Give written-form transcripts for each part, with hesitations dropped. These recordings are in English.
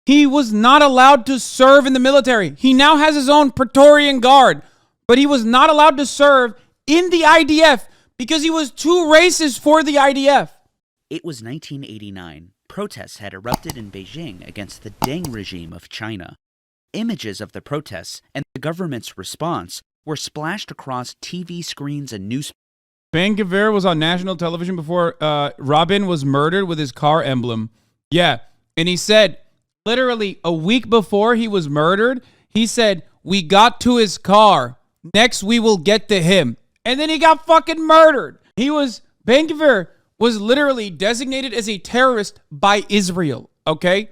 He was not allowed to serve in the military. He now has his own Praetorian Guard, but he was not allowed to serve in the IDF because he was too racist for the IDF. It was 1989. Protests had erupted in Beijing against the Deng regime of China. Images of the protests and the government's response were splashed across TV screens and newspapers. Ben-Gvir was on national television before Rabin was murdered with his car emblem. Yeah, and he said, literally a week before he was murdered, he said, "We got to his car. Next, we will get to him." And then he got fucking murdered. Ben-Gvir was literally designated as a terrorist by Israel, okay?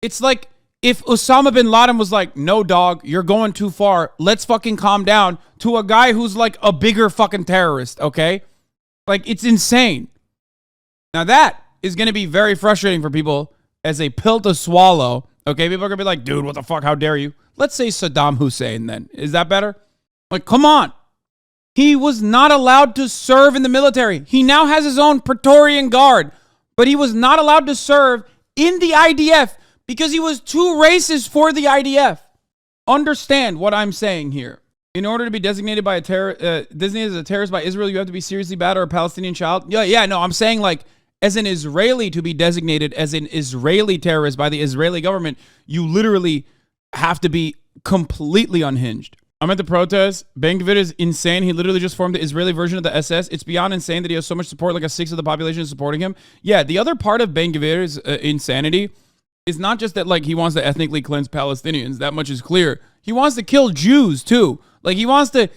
It's like if Osama bin Laden was like, "No, dog, you're going too far. Let's fucking calm down," to a guy who's like a bigger fucking terrorist, okay? Like, it's insane. Now, that is going to be very frustrating for people as a pill to swallow, okay? People are going to be like, "Dude, what the fuck? How dare you?" Let's say Saddam Hussein then. Is that better? Like, come on. He was not allowed to serve in the military. He now has his own Praetorian Guard, but he was not allowed to serve in the IDF because he was too racist for the IDF. Understand what I'm saying here. In order to be designated as a terrorist by Israel, you have to be seriously bad or a Palestinian child. No, I'm saying like as an Israeli to be designated as an Israeli terrorist by the Israeli government, you literally have to be completely unhinged. I'm at the protest. Ben-Gvir is insane. He literally just formed the Israeli version of the SS. It's beyond insane that he has so much support, like a sixth of the population is supporting him. Yeah, the other part of Ben-Gvir's insanity is not just that like he wants to ethnically cleanse Palestinians. That much is clear. He wants to kill Jews too. Like he wants to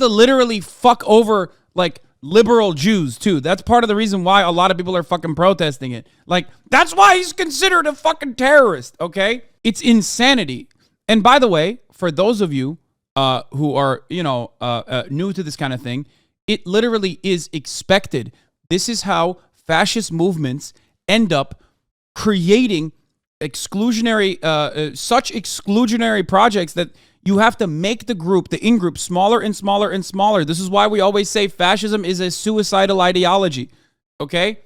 literally fuck over like liberal Jews too. That's part of the reason why a lot of people are fucking protesting it. Like that's why he's considered a fucking terrorist, okay? It's insanity. And by the way, for those of you who are, new to this kind of thing, it literally is expected. This is how fascist movements end up creating exclusionary, such exclusionary projects that you have to make the in-group smaller and smaller and smaller. This is why we always say fascism is a suicidal ideology, okay?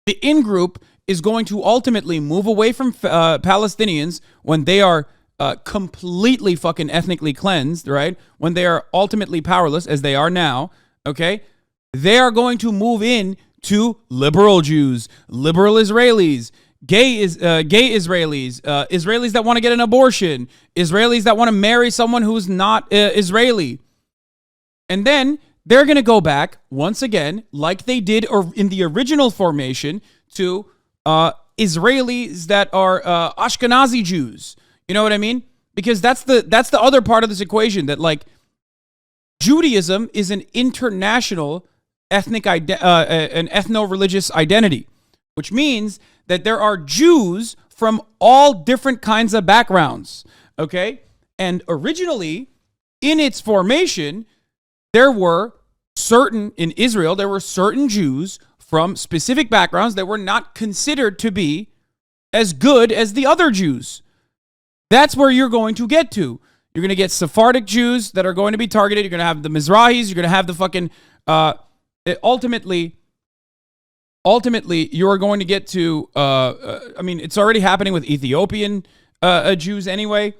The in-group is going to ultimately move away from Palestinians when they are completely fucking ethnically cleansed, right? When they are ultimately powerless, as they are now, okay? They are going to move in to liberal Jews, liberal Israelis, gay Israelis, Israelis that want to get an abortion, Israelis that want to marry someone who's not Israeli. And then they're going to go back, once again, like they did in the original formation, to Israelis that are Ashkenazi Jews. You know what I mean? Because that's the other part of this equation, that like Judaism is an international an ethno-religious identity, which means that there are Jews from all different kinds of backgrounds, okay? And originally, in its formation, in Israel, there were certain Jews from specific backgrounds that were not considered to be as good as the other Jews. That's where you're going to get to. You're going to get Sephardic Jews that are going to be targeted. You're going to have the Mizrahis. You're going to have the fucking... ultimately, you are going to get to... it's already happening with Ethiopian Jews anyway.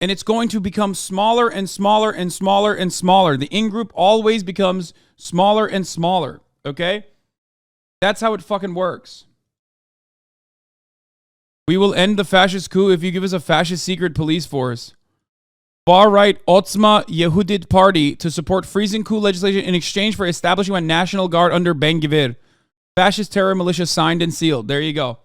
And it's going to become smaller and smaller and smaller and smaller. The in-group always becomes smaller and smaller, okay? That's how it fucking works. We will end the fascist coup if you give us a fascist secret police force. Far-right Otzma Yehudit Party to support freezing coup legislation in exchange for establishing a national guard under Ben-Gvir. Fascist terror militia signed and sealed. There you go.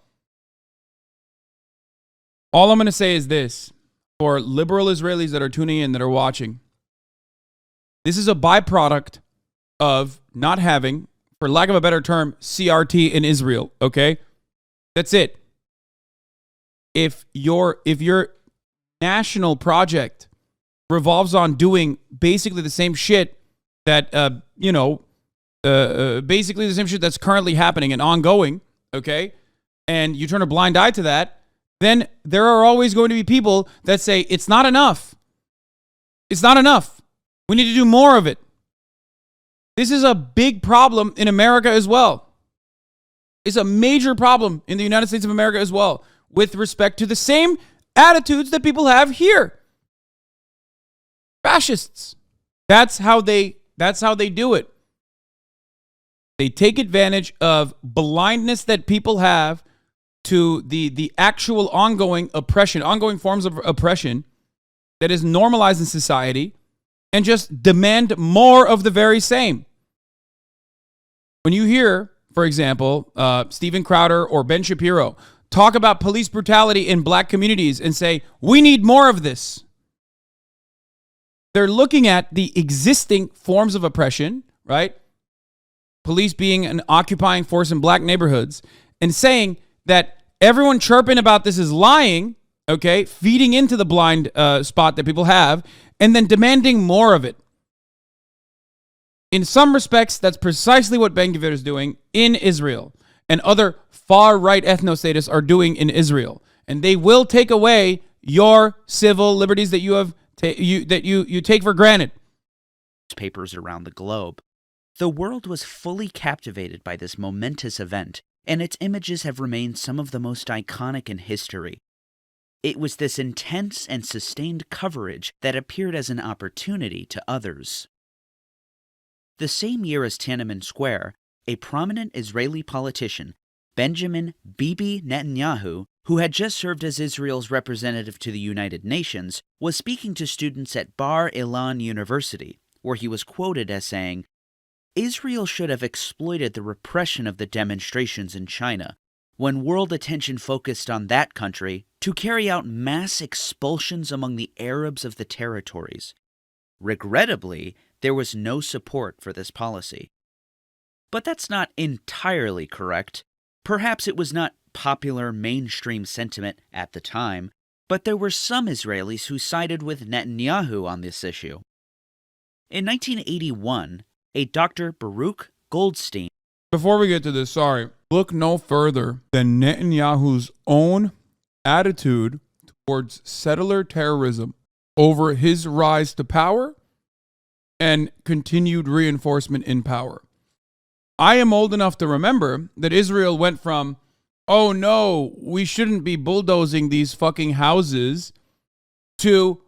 All I'm going to say is this. For liberal Israelis that are tuning in, that are watching. This is a byproduct of not having, for lack of a better term, CRT in Israel, okay? That's it. If your national project revolves on doing basically the same shit that, basically the same shit that's currently happening and ongoing, okay, and you turn a blind eye to that, then there are always going to be people that say, it's not enough. It's not enough. We need to do more of it. This is a big problem in America as well. It's a major problem in the United States of America as well. with respect to the same attitudes that people have here. Fascists. That's how they do it. They take advantage of blindness that people have to the actual ongoing oppression, ongoing forms of oppression that is normalized in society, and just demand more of the very same. When you hear, for example, Steven Crowder or Ben Shapiro talk about police brutality in black communities and say, we need more of this, they're looking at the existing forms of oppression, right? Police being an occupying force in black neighborhoods, and saying that everyone chirping about this is lying, okay, feeding into the blind spot that people have, and then demanding more of it. In some respects, that's precisely what Ben Gvir is doing in Israel, and other far-right ethno-statists are doing in Israel. And they will take away your civil liberties that you have that you take for granted. Papers around the globe. The world was fully captivated by this momentous event, and its images have remained some of the most iconic in history. It was this intense and sustained coverage that appeared as an opportunity to others. The same year as Tiananmen Square, a prominent Israeli politician, Benjamin Bibi Netanyahu, who had just served as Israel's representative to the United Nations, was speaking to students at Bar Ilan University, where he was quoted as saying, "Israel should have exploited the repression of the demonstrations in China, when world attention focused on that country, to carry out mass expulsions among the Arabs of the territories. Regrettably, there was no support for this policy." But that's not entirely correct. Perhaps it was not popular mainstream sentiment at the time, but there were some Israelis who sided with Netanyahu on this issue. In 1981, a Dr. Baruch Goldstein. Before we get to this, look no further than Netanyahu's own attitude towards settler terrorism over his rise to power and continued reinforcement in power. I am old enough to remember that Israel went from, oh no, we shouldn't be bulldozing these fucking houses, to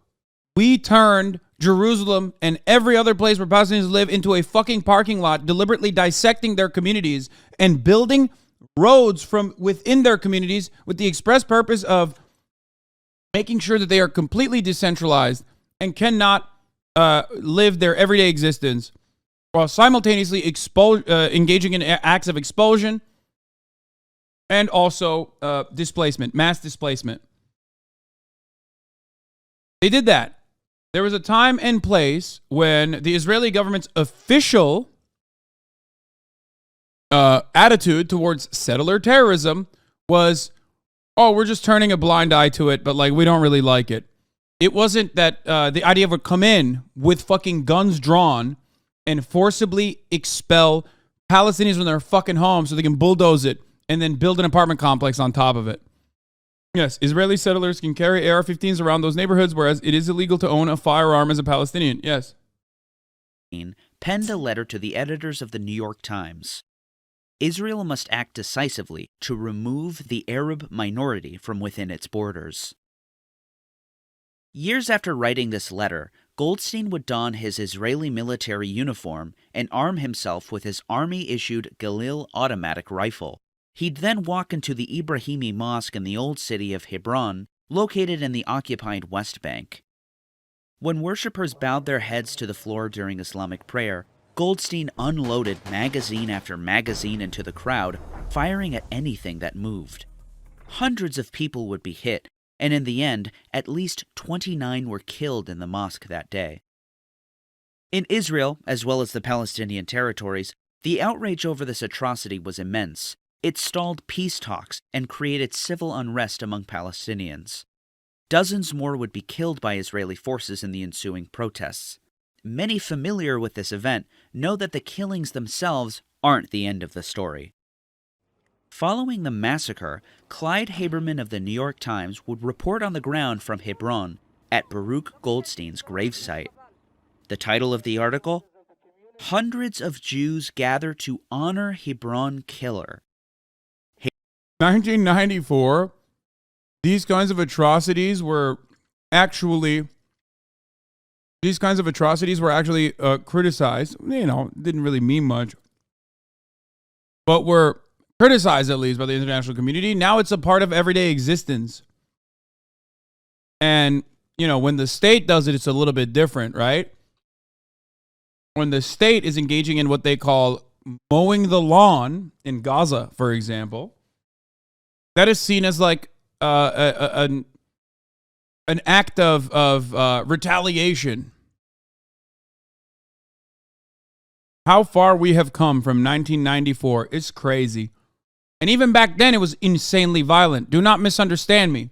we turned Jerusalem and every other place where Palestinians live into a fucking parking lot, deliberately dissecting their communities and building roads from within their communities with the express purpose of making sure that they are completely decentralized and cannot live their everyday existence, while simultaneously engaging in acts of expulsion and also displacement, mass displacement. They did that. There was a time and place when the Israeli government's official attitude towards settler terrorism was, oh, we're just turning a blind eye to it, but like we don't really like it. It wasn't that the idea would come in with fucking guns drawn and forcibly expel Palestinians from their fucking homes so they can bulldoze it and then build an apartment complex on top of it. Yes, Israeli settlers can carry AR-15s around those neighborhoods, whereas it is illegal to own a firearm as a Palestinian. Yes. Penned a letter to the editors of the New York Times. Israel must act decisively to remove the Arab minority from within its borders. Years after writing this letter, Goldstein would don his Israeli military uniform and arm himself with his army-issued Galil automatic rifle. He'd then walk into the Ibrahimi Mosque in the old city of Hebron, located in the occupied West Bank. When worshippers bowed their heads to the floor during Islamic prayer, Goldstein unloaded magazine after magazine into the crowd, firing at anything that moved. Hundreds of people would be hit, and in the end, at least 29 were killed in the mosque that day. In Israel, as well as the Palestinian territories, the outrage over this atrocity was immense. It stalled peace talks and created civil unrest among Palestinians. Dozens more would be killed by Israeli forces in the ensuing protests. Many familiar with this event know that the killings themselves aren't the end of the story. Following the massacre, Clyde Haberman of the New York Times would report on the ground from Hebron at Baruch Goldstein's gravesite. The title of the article? Hundreds of Jews gather to honor Hebron killer. 1994, these kinds of atrocities were actually criticized. You know, didn't really mean much, but were criticized at least by the international community. Now it's a part of everyday existence. And, you know, when the state does it, it's a little bit different, right? When the state is engaging in what they call mowing the lawn in Gaza, for example, that is seen as like an act of retaliation. How far we have come from 1994 is crazy. And even back then, it was insanely violent. Do not misunderstand me.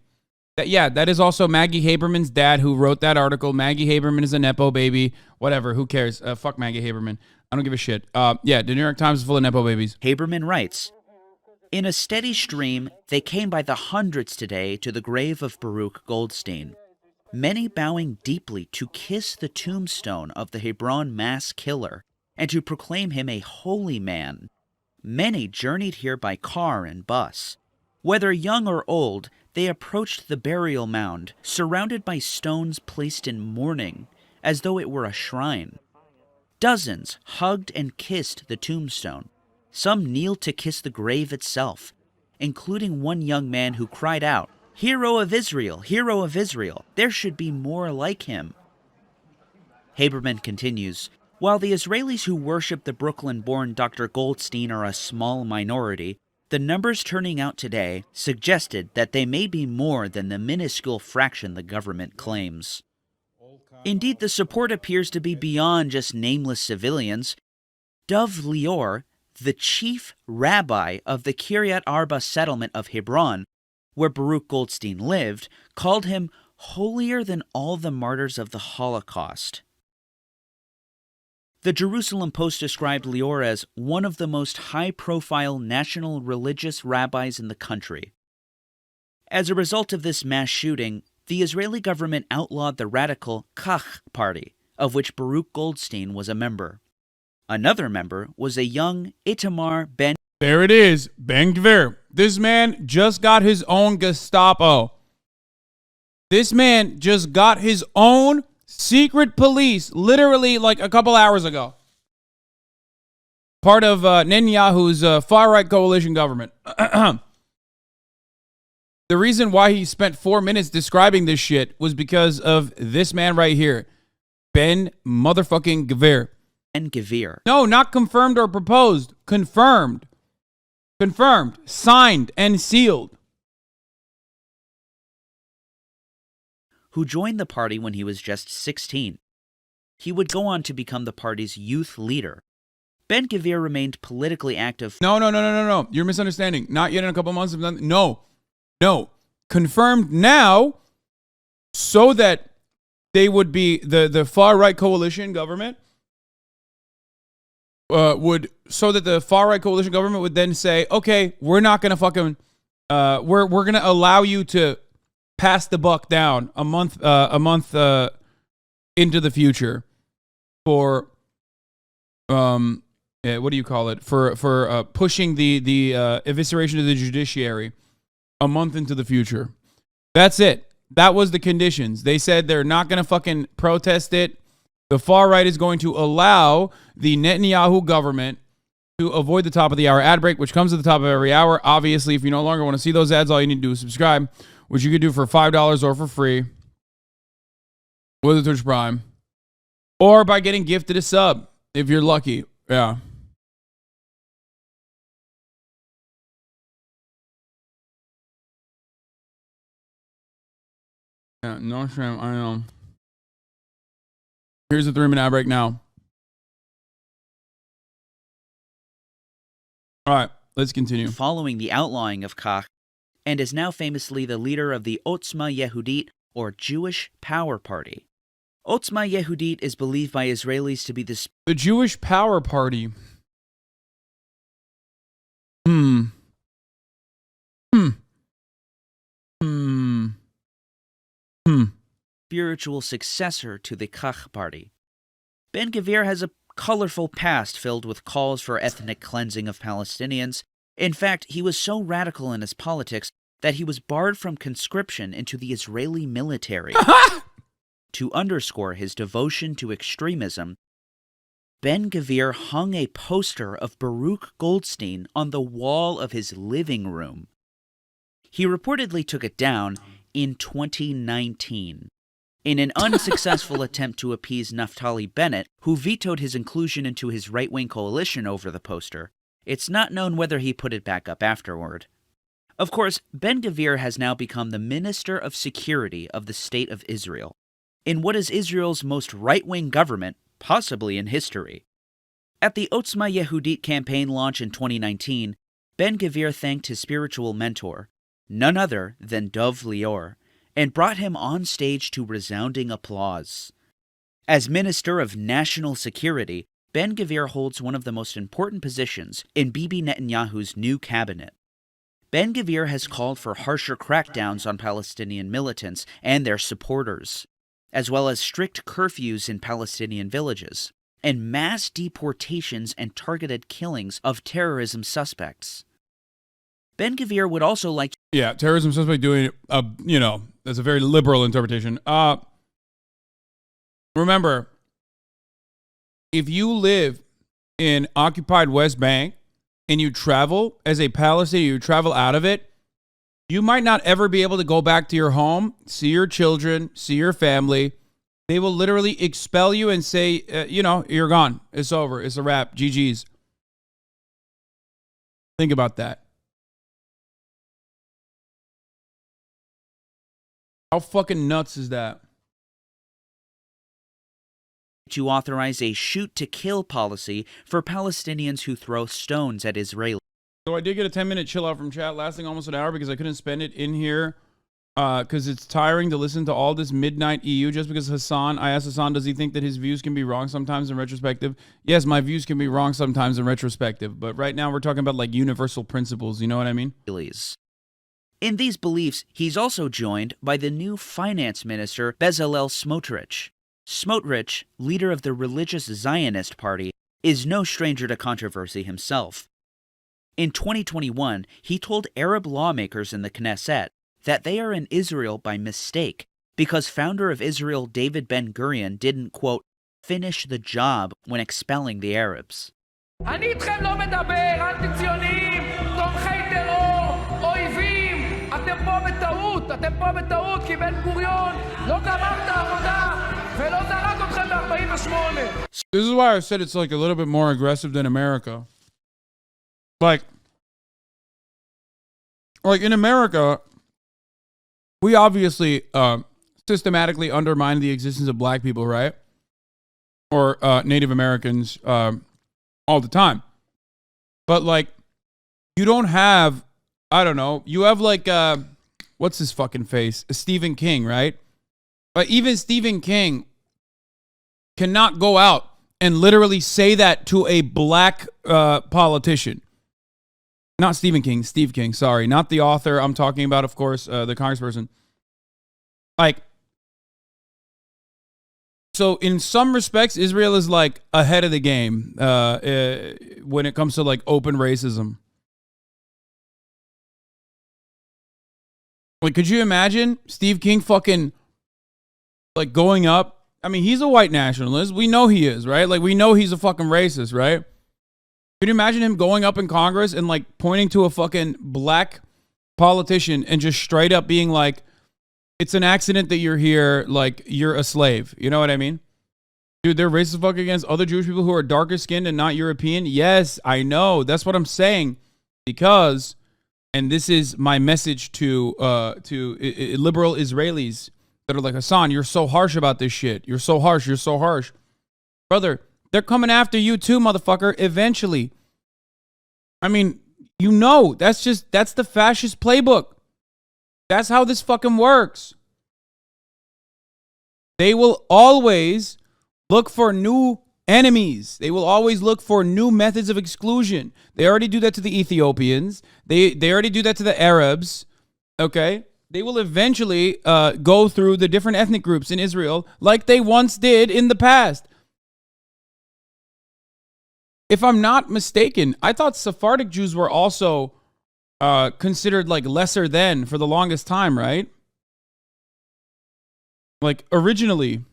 That is also Maggie Haberman's dad who wrote that article. Maggie Haberman is a Nepo baby. Whatever, who cares? Fuck Maggie Haberman. I don't give a shit. The New York Times is full of Nepo babies. Haberman writes, "In a steady stream, they came by the hundreds today to the grave of Baruch Goldstein, many bowing deeply to kiss the tombstone of the Hebron mass killer and to proclaim him a holy man. Many journeyed here by car and bus. Whether young or old, they approached the burial mound, surrounded by stones placed in mourning, as though it were a shrine. Dozens hugged and kissed the tombstone. Some kneeled to kiss the grave itself, including one young man who cried out, 'Hero of Israel, hero of Israel, there should be more like him.'" Haberman continues, "While the Israelis who worship the Brooklyn-born Dr. Goldstein are a small minority, the numbers turning out today suggested that they may be more than the minuscule fraction the government claims. Indeed, the support appears to be beyond just nameless civilians. Dov Lior, the chief rabbi of the Kiryat Arba settlement of Hebron, where Baruch Goldstein lived, called him holier than all the martyrs of the Holocaust." The Jerusalem Post described Lior as one of the most high-profile national religious rabbis in the country. As a result of this mass shooting, the Israeli government outlawed the radical Kach party, of which Baruch Goldstein was a member. Another member was a young Itamar Ben. There it is, Ben Gvir. This man just got his own Gestapo. This man just got his own secret police, literally like a couple hours ago. Part of Netanyahu's far-right coalition government. The reason why he spent 4 minutes describing this shit was because of this man right here. Ben motherfucking Gvir. Ben Gvir. No, not confirmed or proposed. Confirmed. Confirmed. Signed and sealed. Who joined the party when he was just 16. He would go on to become the party's youth leader. Ben Gvir remained politically active. No. You're misunderstanding. Not yet in a couple months. No. Confirmed now so that they would be the far-right coalition government would then say, okay, we're not going to fucking, we're going to allow you to pass the buck down a month into the future for what do you call it, for pushing the evisceration of the judiciary a month into the future. That's it. That was the conditions. They said they're not going to fucking protest it. The far right is going to allow the Netanyahu government to avoid the top of the hour ad break, which comes at the top of every hour. Obviously, if you no longer want to see those ads, all you need to do is subscribe, which you could do for $5 or for free with a Twitch Prime, or by getting gifted a sub if you're lucky. Yeah. Yeah, no shame. I know. Here's a 3-minute ad break now. All right, let's continue. Following the outlawing of Kach, and is now famously the leader of the Otzma Yehudit, or Jewish Power Party. Otzma Yehudit is believed by Israelis to be the Jewish Power Party. spiritual successor to the Kach party. Ben Gvir has a colorful past filled with calls for ethnic cleansing of Palestinians. In fact, he was so radical in his politics that he was barred from conscription into the Israeli military. To underscore his devotion to extremism, Ben-Gvir hung a poster of Baruch Goldstein on the wall of his living room. He reportedly took it down in 2019 in an unsuccessful attempt to appease Naftali Bennett, who vetoed his inclusion into his right-wing coalition over the poster. It's not known whether he put it back up afterward. Of course, Ben-Gvir has now become the Minister of Security of the State of Israel, in what is Israel's most right-wing government, possibly in history. At the Otzma Yehudit campaign launch in 2019, Ben-Gvir thanked his spiritual mentor, none other than Dov Lior, and brought him on stage to resounding applause. As Minister of National Security, Ben-Gvir holds one of the most important positions in Bibi Netanyahu's new cabinet. Ben-Gvir has called for harsher crackdowns on Palestinian militants and their supporters, as well as strict curfews in Palestinian villages, and mass deportations and targeted killings of terrorism suspects. Ben-Gvir would also like to... Yeah, terrorism suspect doing, that's a very liberal interpretation. Remember, if you live in occupied West Bank and you travel as a Palestinian, you travel out of it, you might not ever be able to go back to your home, see your children, see your family. They will literally expel you and say, you're gone. It's over. It's a wrap. GG's. Think about that. How fucking nuts is that? To authorize a shoot-to-kill policy for Palestinians who throw stones at Israelis. So I did get a 10-minute chill out from chat, lasting almost an hour because I couldn't spend it in here because it's tiring to listen to all this midnight EU just because I asked Hasan, does he think that his views can be wrong sometimes in retrospective? Yes, my views can be wrong sometimes in retrospective, but right now we're talking about like universal principles, you know what I mean? In these beliefs, he's also joined by the new finance minister, Bezalel Smotrich. Smotrich, leader of the religious Zionist party, is no stranger to controversy himself. In 2021, he told Arab lawmakers in the Knesset that they are in Israel by mistake because founder of Israel David Ben-Gurion didn't, quote, finish the job when expelling the Arabs. אני איתכם לא מדבר, אנטי-ציונים, תומכי טרור, אויבים. אתם פה בטעות, כי בן-גוריון לא גמר את העבודה ולא זרק אתכם ב-48. This is why I said it's like a little bit more aggressive than America. Like in America, we obviously systematically undermine the existence of black people, right? Or Native Americans all the time. But like, you don't have, I don't know, you have like, what's his fucking face? Stephen King, right? But even Stephen King cannot go out and literally say that to a black politician. Not Stephen King, Steve King, sorry. Not the author. I'm talking about, of course, the congressperson. Like, so in some respects, Israel is like ahead of the game when it comes to like open racism. Like, could you imagine Steve King fucking like going up? I mean, he's a white nationalist. We know he is, right? Like, we know he's a fucking racist, right? Can you imagine him going up in Congress and like pointing to a fucking black politician and just straight up being like, it's an accident that you're here, like you're a slave. You know what I mean? Dude, they're racist fuck against other Jewish people who are darker skinned and not European. Yes, I know. That's what I'm saying. Because, and this is my message to liberal Israelis that are like, Hasan, you're so harsh about this shit. You're so harsh. You're so harsh. Brother, they're coming after you too, motherfucker, eventually. I mean, that's the fascist playbook. That's how this fucking works. They will always look for new enemies. They will always look for new methods of exclusion. They already do that to the Ethiopians. They already do that to the Arabs. Okay? They will eventually go through the different ethnic groups in Israel like they once did in the past. If I'm not mistaken, I thought Sephardic Jews were also considered like lesser than for the longest time, right? Like originally.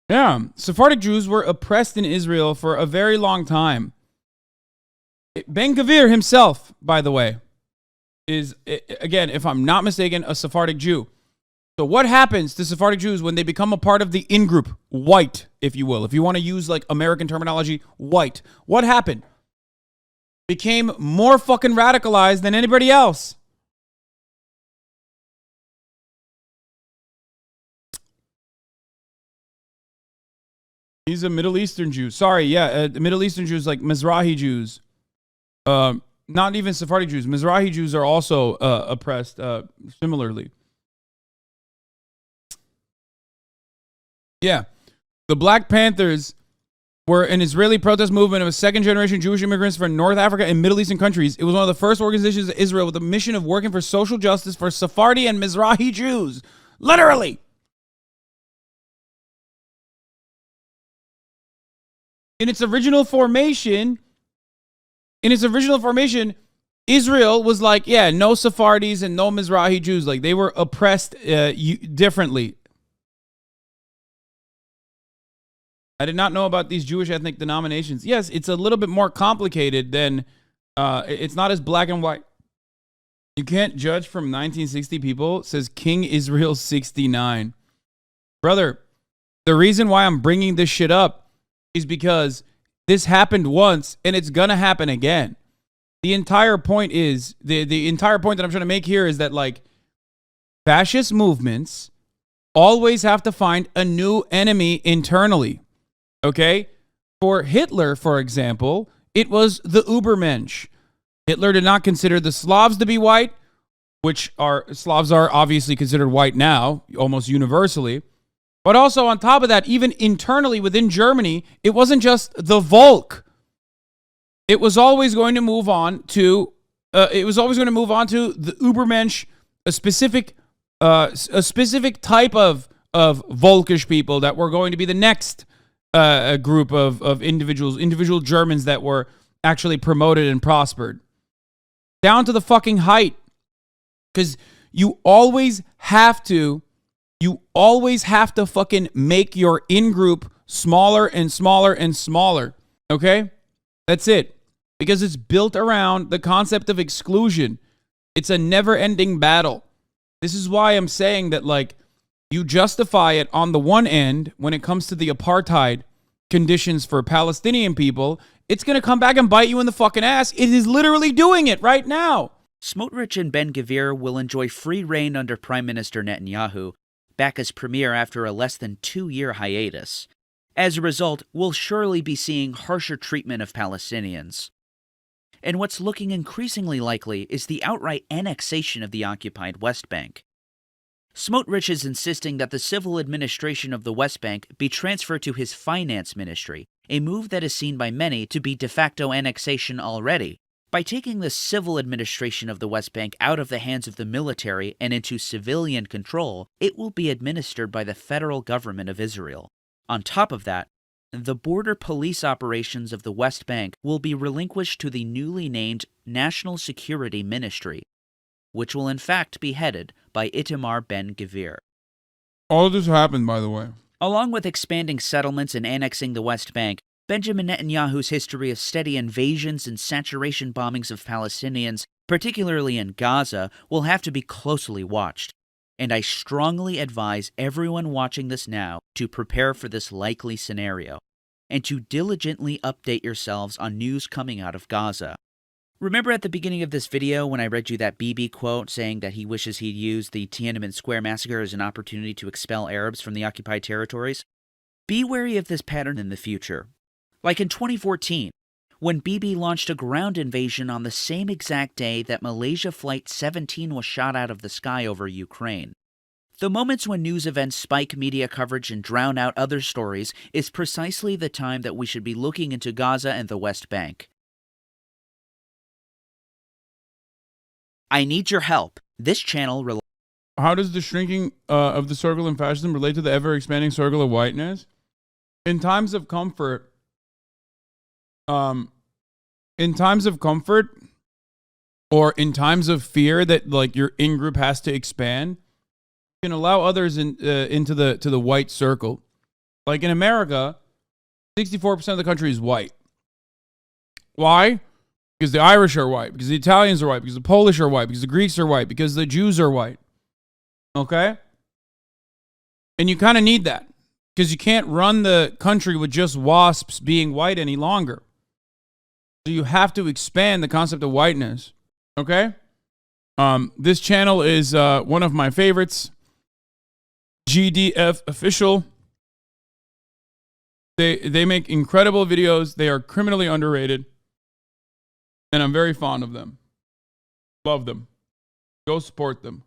Yeah, Sephardic Jews were oppressed in Israel for a very long time. Ben Gvir himself, by the way, is, again, if I'm not mistaken, a Sephardic Jew. So what happens to Sephardic Jews when they become a part of the in-group, white, if you will? If you want to use like American terminology, white. What happened? Became more fucking radicalized than anybody else. He's a Middle Eastern Jew. Sorry, yeah, Middle Eastern Jews like Mizrahi Jews. Not even Sephardic Jews. Mizrahi Jews are also oppressed similarly. Yeah. The Black Panthers were an Israeli protest movement of second-generation Jewish immigrants from North Africa and Middle Eastern countries. It was one of the first organizations in Israel with a mission of working for social justice for Sephardi and Mizrahi Jews. Literally. In its original formation, Israel was like, yeah, no Sephardis and no Mizrahi Jews. Like, they were oppressed differently. I did not know about these Jewish ethnic denominations. Yes, it's a little bit more complicated than, it's not as black and white. You can't judge from 1960 people, says King Israel 69. Brother, the reason why I'm bringing this shit up is because this happened once and it's gonna happen again. The entire point is, the entire point that I'm trying to make here is that, like, fascist movements always have to find a new enemy internally. Okay? For Hitler, for example, it was the Übermensch. Hitler did not consider the Slavs to be white, which Slavs are obviously considered white now, almost universally. But also on top of that, even internally within Germany, it wasn't just the Volk. It was always going to move on to the Übermensch, a specific type of Volkish people that were going to be the next group of individual Germans that were actually promoted and prospered. Down to the fucking height. Because you always have to fucking make your in-group smaller and smaller and smaller. Okay? That's it. Because it's built around the concept of exclusion. It's a never-ending battle. This is why I'm saying that, like, you justify it on the one end when it comes to the apartheid conditions for Palestinian people. It's going to come back and bite you in the fucking ass. It is literally doing it right now. Smotrich and Ben Gvir will enjoy free reign under Prime Minister Netanyahu, back as premier after a less than 2-year hiatus. As a result, we'll surely be seeing harsher treatment of Palestinians. And what's looking increasingly likely is the outright annexation of the occupied West Bank. Smotrich is insisting that the civil administration of the West Bank be transferred to his finance ministry, a move that is seen by many to be de facto annexation already. By taking the civil administration of the West Bank out of the hands of the military and into civilian control, it will be administered by the federal government of Israel. On top of that, the border police operations of the West Bank will be relinquished to the newly named National Security Ministry, which will in fact be headed by Itamar Ben Gvir. All this happened, by the way. Along with expanding settlements and annexing the West Bank, Benjamin Netanyahu's history of steady invasions and saturation bombings of Palestinians, particularly in Gaza, will have to be closely watched. And I strongly advise everyone watching this now to prepare for this likely scenario, and to diligently update yourselves on news coming out of Gaza. Remember at the beginning of this video when I read you that Bibi quote saying that he wishes he'd used the Tiananmen Square massacre as an opportunity to expel Arabs from the occupied territories? Be wary of this pattern in the future. Like in 2014, when Bibi launched a ground invasion on the same exact day that Malaysia Flight 17 was shot out of the sky over Ukraine. The moments when news events spike media coverage and drown out other stories is precisely the time that we should be looking into Gaza and the West Bank. I need your help. This channel How does the shrinking of the circle in fascism relate to the ever-expanding circle of whiteness? In times of comfort, or in times of fear that like your in-group has to expand, you can allow others into the white circle. Like in America, 64% of the country is white. Why? Because the Irish are white, because the Italians are white, because the Polish are white, because the Greeks are white, because the Jews are white. Okay? And you kind of need that, because you can't run the country with just WASPs being white any longer. So you have to expand the concept of whiteness. Okay? This channel is one of my favorites. GDF Official. They make incredible videos. They are criminally underrated. And I'm very fond of them. Love them. Go support them.